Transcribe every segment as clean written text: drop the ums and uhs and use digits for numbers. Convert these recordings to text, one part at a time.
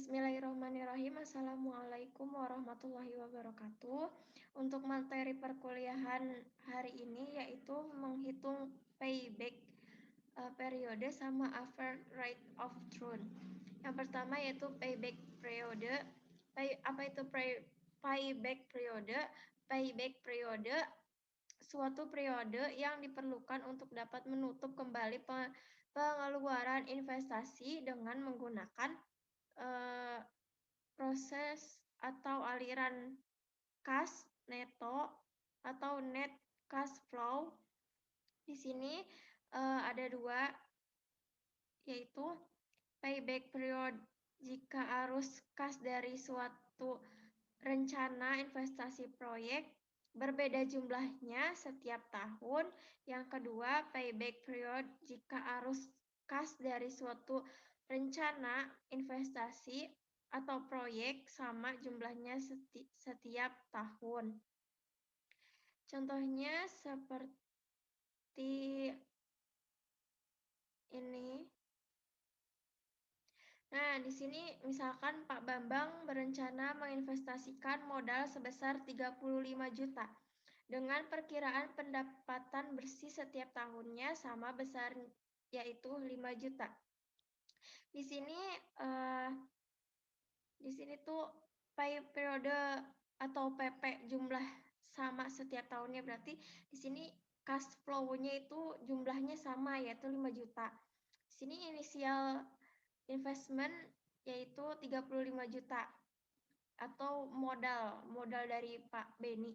Bismillahirrahmanirrahim. Assalamualaikum warahmatullahi wabarakatuh. Untuk materi perkuliahan hari ini yaitu menghitung payback periode sama average rate of return. Yang pertama yaitu payback periode. Apa itu payback periode? Payback periode suatu periode yang diperlukan untuk dapat menutup kembali pengeluaran investasi dengan menggunakan proses atau aliran kas neto atau net cash flow. Di sini ada dua, yaitu payback period jika arus kas dari suatu rencana investasi proyek berbeda jumlahnya setiap tahun. Yang kedua, payback period jika arus kas dari suatu rencana investasi atau proyek sama jumlahnya setiap tahun. Contohnya seperti ini. Nah, di sini misalkan Pak Bambang berencana menginvestasikan modal sebesar 35 juta dengan perkiraan pendapatan bersih setiap tahunnya sama besar, yaitu 5 juta. Di sini tuh periode atau PP jumlah sama setiap tahunnya, berarti di sini cash flow-nya itu jumlahnya sama, yaitu 5 juta. Di sini inisial investment yaitu 35 juta atau modal dari Pak Beni.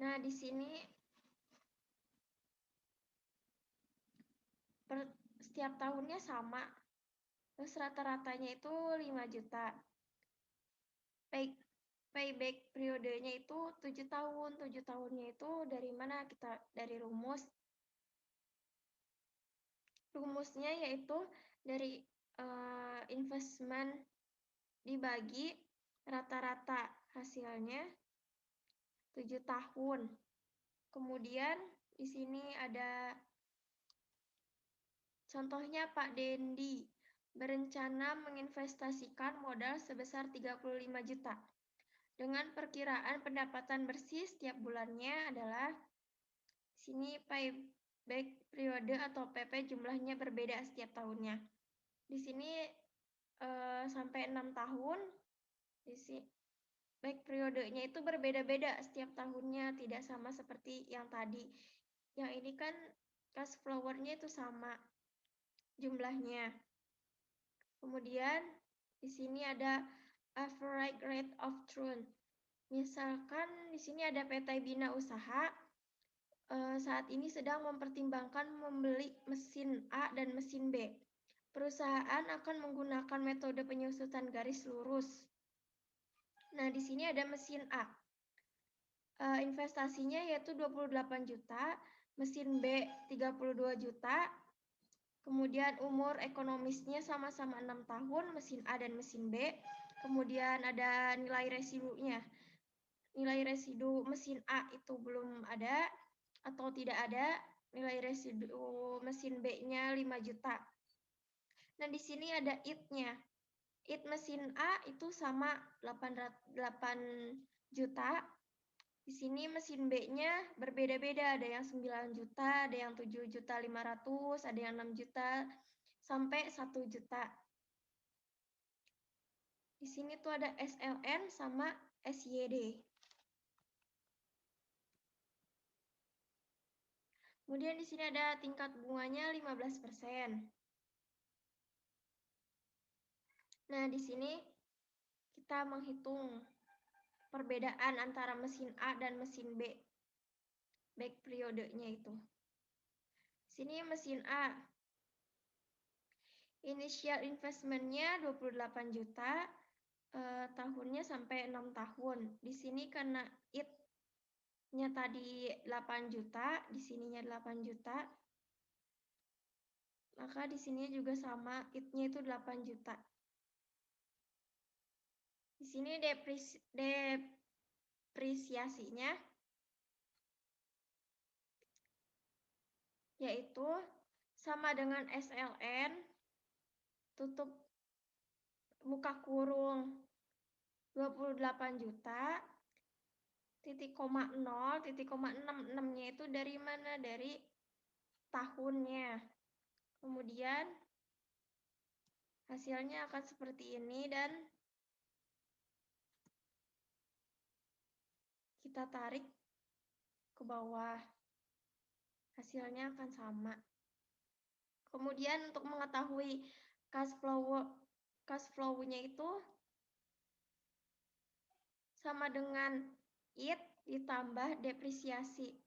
Nah, di sini setiap tahunnya sama. Terus rata-ratanya itu 5 juta. Payback periodenya itu 7 tahun. 7 tahunnya itu dari mana? Kita dari rumus. Rumusnya yaitu dari investment dibagi rata-rata hasilnya 7 tahun. Kemudian di sini ada contohnya Pak Dendi berencana menginvestasikan modal sebesar 35 juta. Dengan perkiraan pendapatan bersih setiap bulannya adalah di sini payback periode atau PP jumlahnya berbeda setiap tahunnya. Di sini sampai 6 tahun. Di sini baik periodenya itu berbeda-beda setiap tahunnya, tidak sama seperti yang tadi. Yang ini kan cash flow-nya itu sama jumlahnya. Kemudian di sini ada average rate of return. Misalkan di sini ada PT Bina Usaha saat ini sedang mempertimbangkan membeli mesin A dan mesin B. Perusahaan akan menggunakan metode penyusutan garis lurus. Nah, di sini ada mesin A. Investasinya yaitu 28 juta, mesin B 32 juta, kemudian umur ekonomisnya sama-sama 6 tahun, mesin A dan mesin B. Kemudian ada nilai residunya. Nilai residu mesin A itu belum ada atau tidak ada. Nilai residu mesin B-nya 5 juta. Nah, di sini ada IT-nya. IT mesin A itu sama 8 juta. Di sini mesin B-nya berbeda-beda, ada yang 9 juta, ada yang 7 juta 500, ada yang 6 juta sampai 1 juta. Di sini tuh ada SLN sama SYD. Kemudian di sini ada tingkat bunganya 15%. Nah, di sini kita menghitung perbedaan antara mesin A dan mesin B. Baik periodenya itu. Sini mesin A. Initial investment-nya 28 juta, tahunnya sampai 6 tahun. Di sini karena IT-nya tadi 8 juta, di sininya 8 juta. Maka di sini juga sama, IT-nya itu 8 juta. Di sini depresiasinya yaitu sama dengan SLN tutup buka kurung 28 juta, titik koma 0, titik koma 66-nya itu dari mana? Dari tahunnya. Kemudian hasilnya akan seperti ini dan kita tarik ke bawah. Hasilnya akan sama. Kemudian untuk mengetahui cash flow-nya itu sama dengan IT ditambah depresiasi.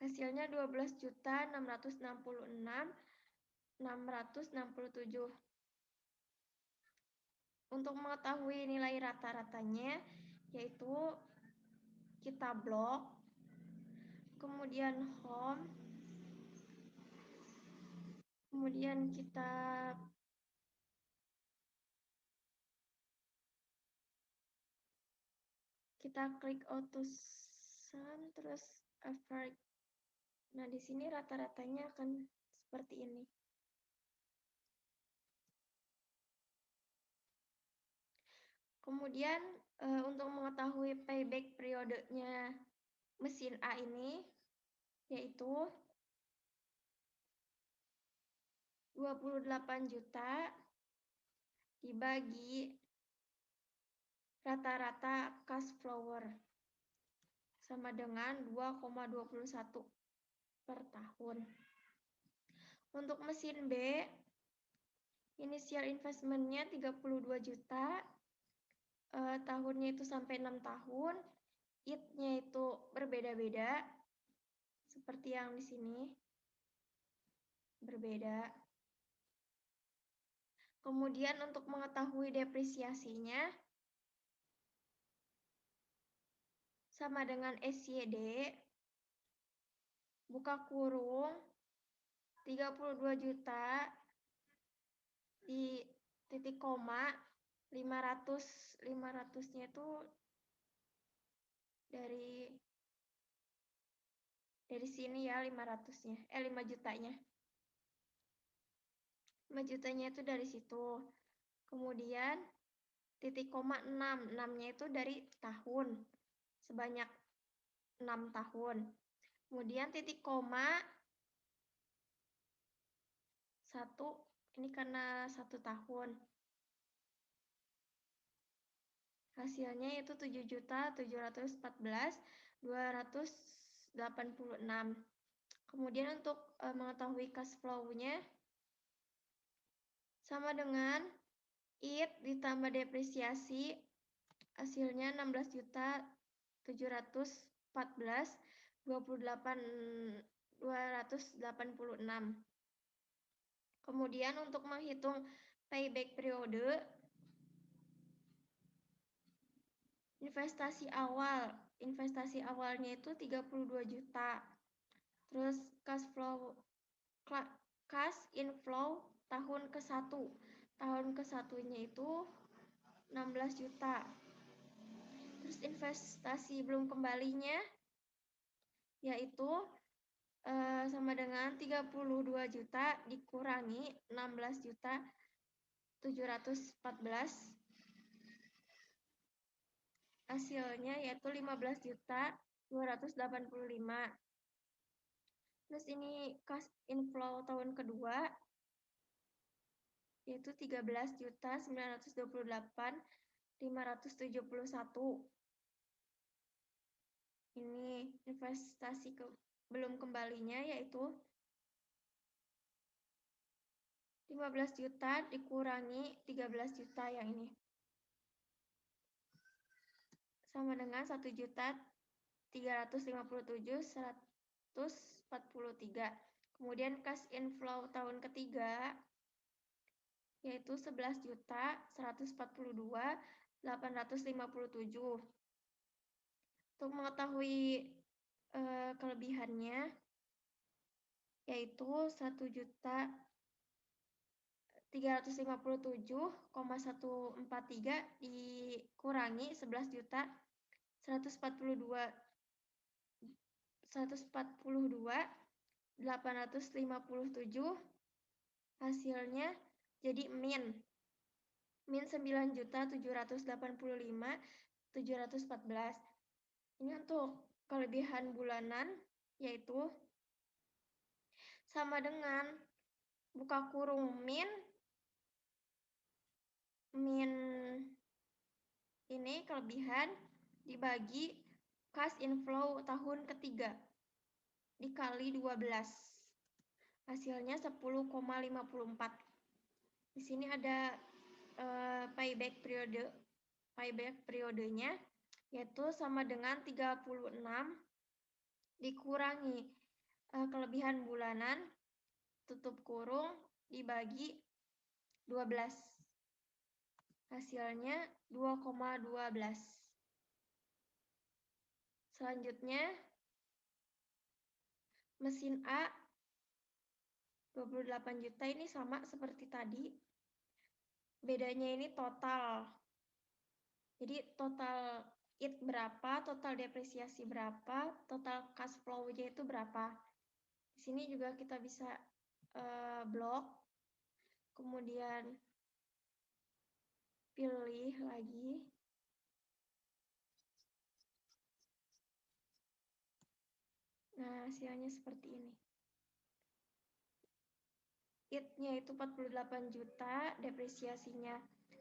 Hasilnya 12.666.667. Untuk mengetahui nilai rata-ratanya, yaitu kita blok, kemudian home, kemudian kita klik auto sum, terus average. Nah, di sini rata-ratanya akan seperti ini. Kemudian untuk mengetahui payback periodenya mesin A ini, yaitu 28 juta dibagi rata-rata cash flower sama dengan 2,21 per tahun. Untuk mesin B, initial investment-nya 32 juta, tahunnya itu sampai 6 tahun, IT-nya itu berbeda-beda, seperti yang di sini, berbeda. Kemudian untuk mengetahui depresiasinya, sama dengan SYD, buka kurung, 32 juta di titik koma, 500-nya itu dari sini ya, 500-nya, 5 jutanya. 5 jutanya itu dari situ. Kemudian titik koma 6, 6-nya itu dari tahun, sebanyak 6 tahun. Kemudian titik koma 1, ini karena 1 tahun. Hasilnya itu 7.714.286. Kemudian untuk mengetahui cash flow-nya sama dengan IT ditambah depresiasi, hasilnya 16.714.286. Kemudian untuk menghitung payback periode, investasi awalnya itu 32 juta. Terus cash inflow tahun ke-1. Tahun ke-1-nya itu 16 juta. Terus investasi belum kembalinya yaitu sama dengan 32 juta dikurangi 16 juta 714. Hasilnya yaitu 15 juta 285. Terus ini cash inflow tahun kedua yaitu 13.928.571. Ini investasi belum kembalinya yaitu 15 juta dikurangi 13 juta yang ini. Sama dengan 1.357.143. Kemudian cash inflow tahun ketiga yaitu 11.142.857. Untuk mengetahui kelebihannya yaitu 1.357.143 dikurangi 11 juta 142.857, hasilnya Jadi min 9.785.714. Ini untuk kelebihan bulanan, yaitu sama dengan buka kurung min ini kelebihan dibagi cash inflow tahun ketiga dikali 12. Hasilnya 10,54. Di sini ada payback periodenya, yaitu sama dengan 36 dikurangi kelebihan bulanan tutup kurung dibagi 12. Hasilnya 2,12. Selanjutnya mesin A 28 juta ini sama seperti tadi. Bedanya ini total. Jadi total IT berapa, total depresiasi berapa, total cash flow-nya itu berapa. Di sini juga kita bisa blok, kemudian pilih lagi. Nah, hasilnya seperti ini. IT-nya itu 48 juta, depresiasinya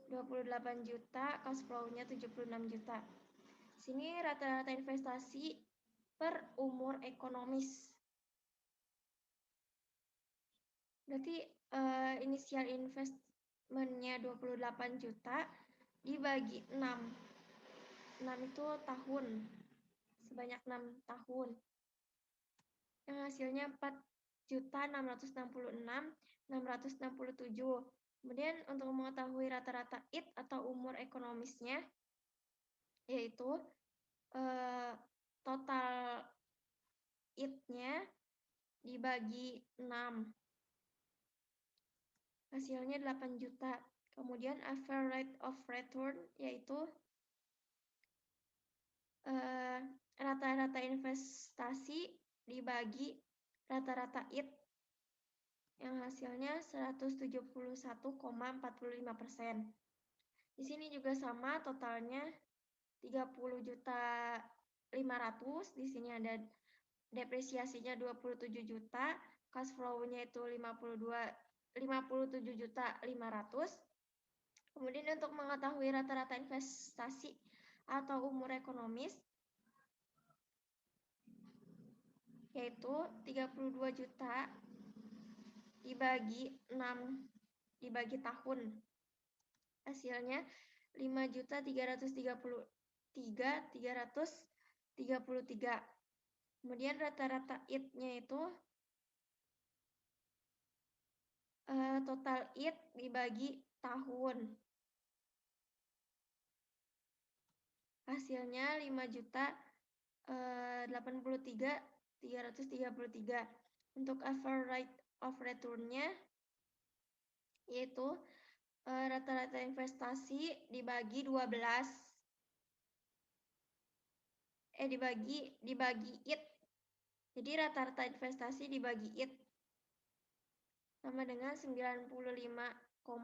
28 juta, cash flow-nya 76 juta. Sini rata-rata investasi per umur ekonomis. Berarti inisial investment-nya 28 juta dibagi 6. 6 itu tahun. Sebanyak 6 tahun. Yang hasilnya 4.666.667. Kemudian untuk mengetahui rata-rata IT atau umur ekonomisnya, yaitu total IT-nya dibagi 6. Hasilnya 8 juta. Kemudian average rate of return, yaitu rata-rata investasi dibagi rata-rata IT, yang hasilnya 171,45%. Di sini juga sama, totalnya 30 juta 500. Di sini ada depresiasinya 27 juta, cash flow-nya itu 57 juta 500. Kemudian untuk mengetahui rata-rata investasi atau umur ekonomis, yaitu 32 juta dibagi 6 dibagi tahun. Hasilnya 5.333.333. Kemudian rata-rata IT-nya itu total IT dibagi tahun. Hasilnya 5.083.333. Untuk average rate of return-nya yaitu rata-rata investasi dibagi 12. Dibagi IT. Jadi rata-rata investasi dibagi IT sama dengan 95,31%.